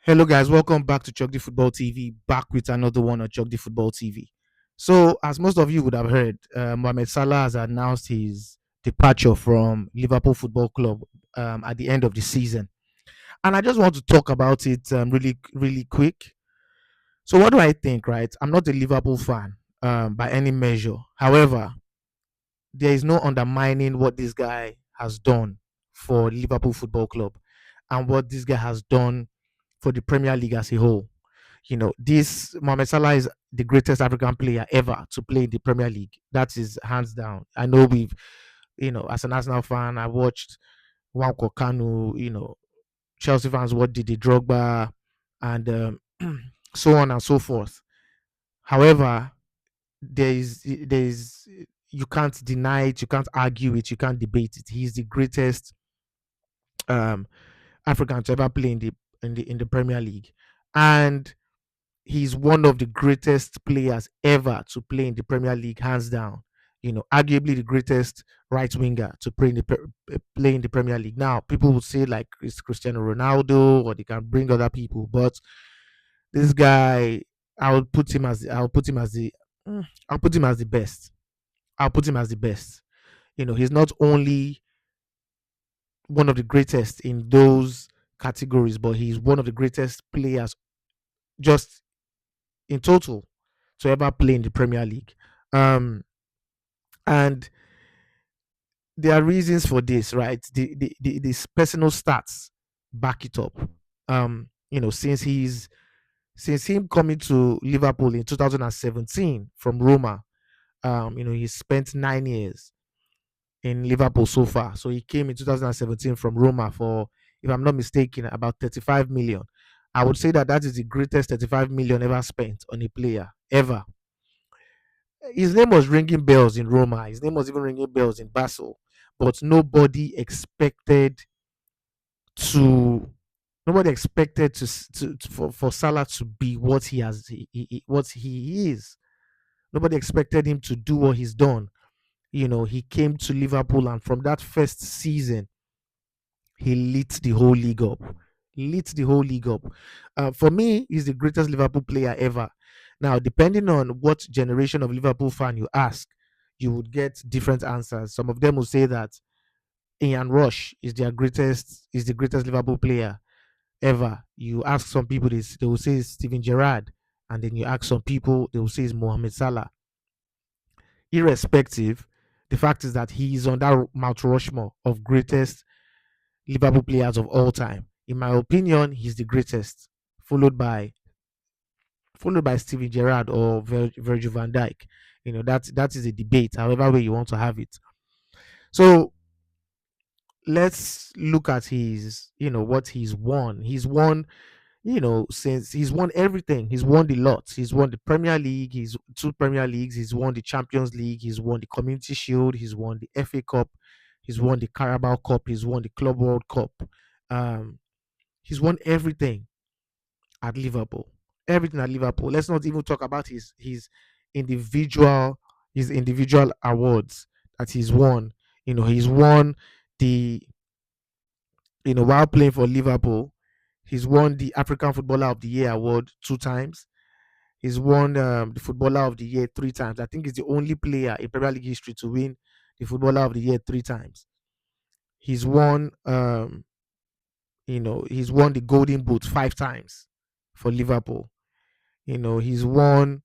Hello, guys. Welcome back to Chuck the Football TV. Back with another one on Chuck the Football TV. So, as most of you would have heard, Mohamed Salah has announced his departure from Liverpool Football Club at the end of the season, and I just want to talk about it really, really quick. So, what do I think? Right, I'm not a Liverpool fan by any measure. However, there is no undermining what this guy has done for Liverpool Football Club and what this guy has done for the Premier League as a whole. This Mohamed Salah is the greatest African player ever to play in the Premier League. That is hands down. I know as an Arsenal fan, I watched Juan Kanu, Chelsea fans, what did the Drogba, and so on and so forth. However, there is you can't deny it, you can't argue it, you can't debate it. He's the greatest um, African to ever play in the Premier League, and he's one of the greatest players ever to play in the Premier League, hands down. Arguably the greatest right winger to play in the Premier League. Now, people would say like it's Cristiano Ronaldo, or they can bring other people, but this guy, I'll put him as the best. I'll put him as the best. He's not only one of the greatest in those categories, but he's one of the greatest players just in total to ever play in the Premier League. Um, and there are reasons for this, right? These personal stats back it up. Since him coming to Liverpool in 2017 from Roma, he spent 9 years in Liverpool so far. So he came in 2017 from Roma for, if I'm not mistaken, about 35 million. I would say that is the greatest 35 million ever spent on a player ever. His name was ringing bells in Roma. His name was even ringing bells in Basel, but to nobody expected for Salah to be what what he is. Nobody expected him to do what he's done. He came to Liverpool, and from that first season, he lit the whole league up. Lit the whole league up. For me, he's the greatest Liverpool player ever. Now, depending on what generation of Liverpool fan you ask, you would get different answers. Some of them will say that Ian Rush is the greatest Liverpool player ever. You ask some people, they will say it's Steven Gerrard, and then you ask some people, they will say it's Mohamed Salah. Irrespective, the fact is that he is on that Mount Rushmore of greatest Liverpool players of all time. In my opinion, he's the greatest, followed by Steven Gerrard or Virgil van Dijk. That is a debate, however way you want to have it. So let's look at what he's won. He's won, since he's won everything. He's won the lot. He's won the Premier League. He's two Premier Leagues. He's won the Champions League. He's won the Community Shield. He's won the FA Cup. He's won the Carabao Cup. He's won the Club World Cup. Um, he's won everything at Liverpool. Everything at Liverpool. Let's not even talk about individual his individual awards that he's won. He's won the while playing for Liverpool, he's won the African Footballer of the Year award 2 times. He's won the Footballer of the Year 3 times. I think he's the only player in Premier League history to win the Footballer of the Year 3 times. He's won he's won the Golden Boot 5 times for Liverpool. He's won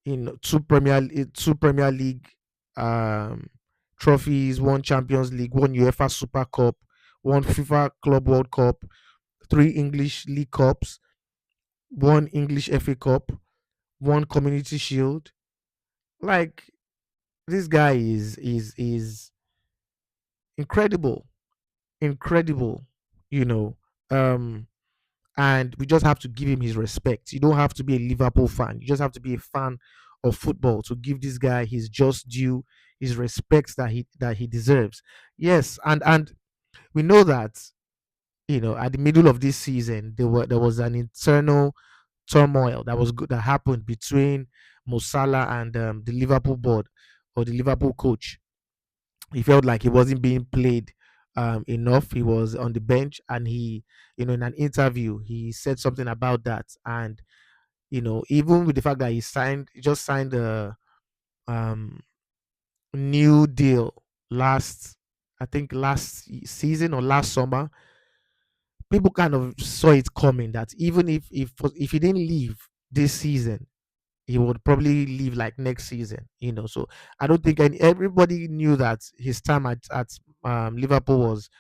two Premier League um, trophies, one Champions League, one UEFA Super Cup, one FIFA Club World Cup, 3 English League Cups, one English FA Cup, one Community Shield. Like, this guy is incredible, incredible. You know, um, and we just have to give him his respect. You don't have to be a Liverpool fan. You just have to be a fan of football to give this guy his just due, his respects that he deserves. Yes, and we know that at the middle of this season there was an internal turmoil that happened between Mo Salah and the Liverpool board or the Liverpool coach. He felt like he wasn't being played enough. He was on the bench, and in an interview, he said something about that. And even with the fact that he just signed a um, new deal last, I think last season or last summer, people kind of saw it coming that even if he didn't leave this season, he would probably leave like next season. So I don't think everybody knew that his time at Liverpool was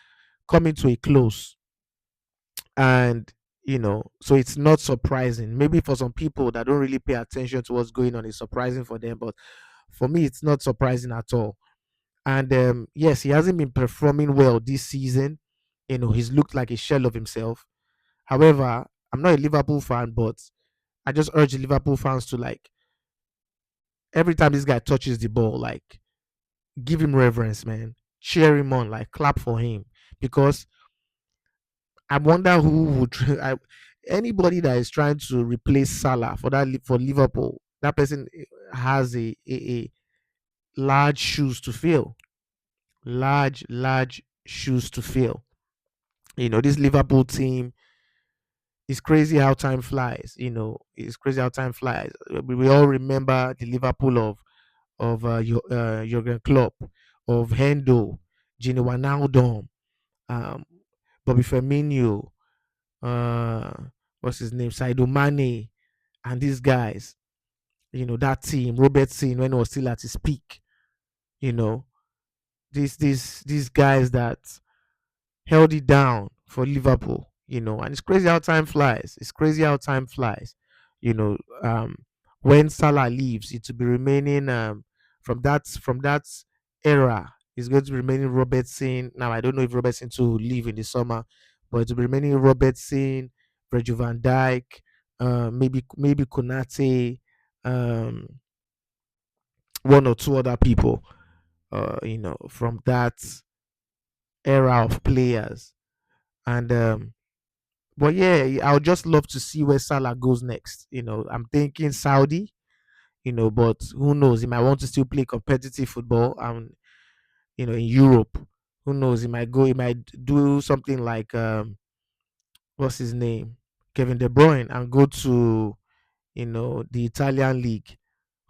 coming to a close. And so it's not surprising. Maybe for some people that don't really pay attention to what's going on, it's surprising for them, but for me it's not surprising at all. And yes, he hasn't been performing well this season. He's looked like a shell of himself. However, I'm not a Liverpool fan, but I just urge Liverpool fans to, like, every time this guy touches the ball, like, give him reverence, man. Cheer him on, like, clap for him. Because I wonder who would anybody that is trying to replace Salah for Liverpool. That person has a large shoes to fill. Large shoes to fill. This Liverpool team, it's crazy how time flies. It's crazy how time flies. We all remember the Liverpool of Jurgen Klopp, of Hendo, Gini Wijnaldum, um, Bobby Firmino, uh, what's his name, Sadio Mane, and these guys. That team, Robertson, when he was still at his peak. You know, these guys that held it down for Liverpool. And it's crazy how time flies. It's crazy how time flies. You know, um, when Salah leaves, it will be remaining from that era. It's going to be remaining Robertson. Now I don't know if Robertson to leave in the summer, but it will be remaining Robertson, Virgil van Dijk, maybe Konate, um, one or two other people. From that era of players. And but yeah, I would just love to see where Salah goes next. I'm thinking Saudi. But who knows? He might want to still play competitive football. In Europe, who knows? He might go. He might do something like what's his name, Kevin De Bruyne, and go to the Italian league.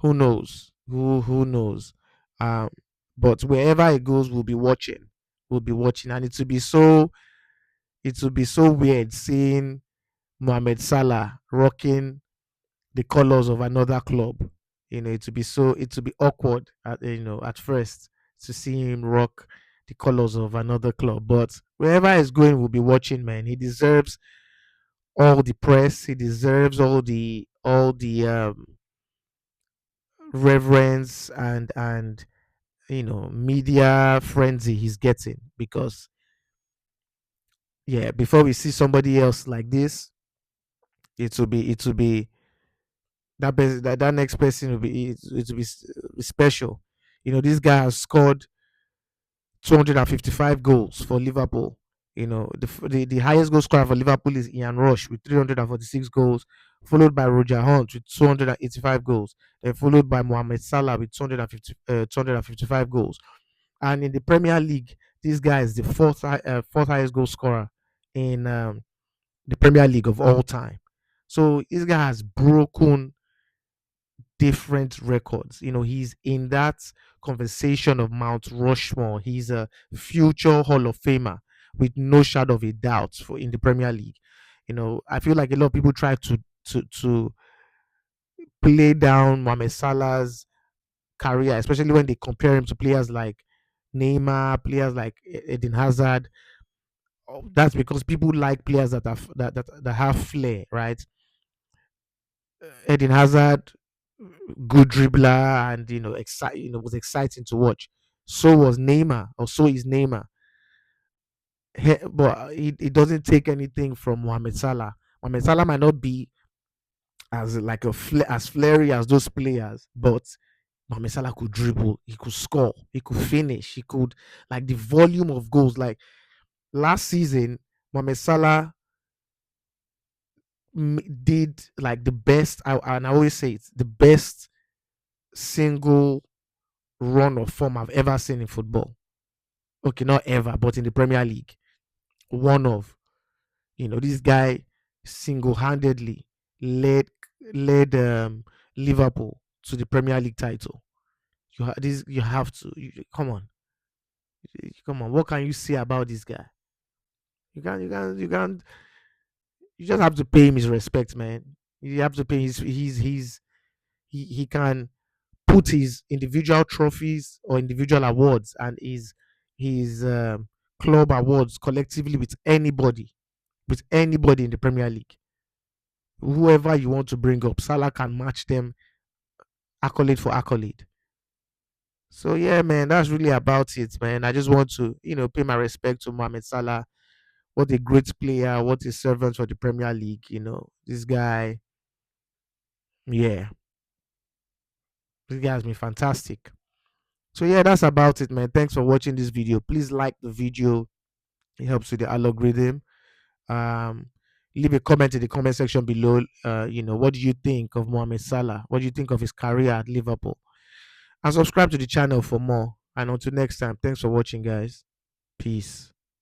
Who knows? Who knows? Um, but wherever he goes, we'll be watching. We'll be watching, and it will be so weird seeing Mohamed Salah rocking the colors of another club. It would be awkward at first to see him rock the colors of another club. But wherever he's going, we'll be watching, man. He deserves all the press. He deserves all the reverence and media frenzy he's getting. Because yeah, before we see somebody else like this, it will be that next person will be special. This guy has scored 255 goals for Liverpool. The highest goal scorer for Liverpool is Ian Rush with 346 goals, followed by Roger Hunt with 285 goals, then followed by Mohamed Salah with 255 goals. And in the Premier League, this guy is the fourth highest goal scorer in the Premier League of all time. So this guy has broken different records. He's in that conversation of Mount Rushmore. He's a future Hall of Famer with no shadow of a doubt for in the Premier League. I feel like a lot of people try to play down Mohamed Salah's career, especially when they compare him to players like Neymar, players like Eden Hazard. That's because people like players that have flair, right? Eden Hazard, good dribbler, and was exciting to watch. So was Neymar, or so is Neymar. But it doesn't take anything from Mohamed Salah. Mohamed Salah might not be as like as flary as those players, but Mohamed Salah could dribble, he could score, he could finish, he could, like, the volume of goals. Like last season, Mohamed Salah did like the best. And I always say it's the best single run of form I've ever seen in football. Okay, not ever, but in the Premier League, one of. This guy single-handedly led led Liverpool to the Premier League title. You have to come on, come on. What can you say about this guy? You can't. You just have to pay him his respect, man. You have to pay his he can put his individual trophies or individual awards and his club awards collectively with anybody in the Premier League. Whoever you want to bring up, Salah can match them accolade for accolade. So yeah, man, that's really about it, man. I just want to, pay my respect to Mohamed Salah. What a great player, what a servant for the Premier League, This guy, yeah, this guy has been fantastic. So yeah, that's about it, man. Thanks for watching this video. Please like the video. It helps with the algorithm. Um, leave a comment in the comment section below. What do you think of Mohamed Salah? What do you think of his career at Liverpool? And subscribe to the channel for more. And until next time, thanks for watching, guys. Peace.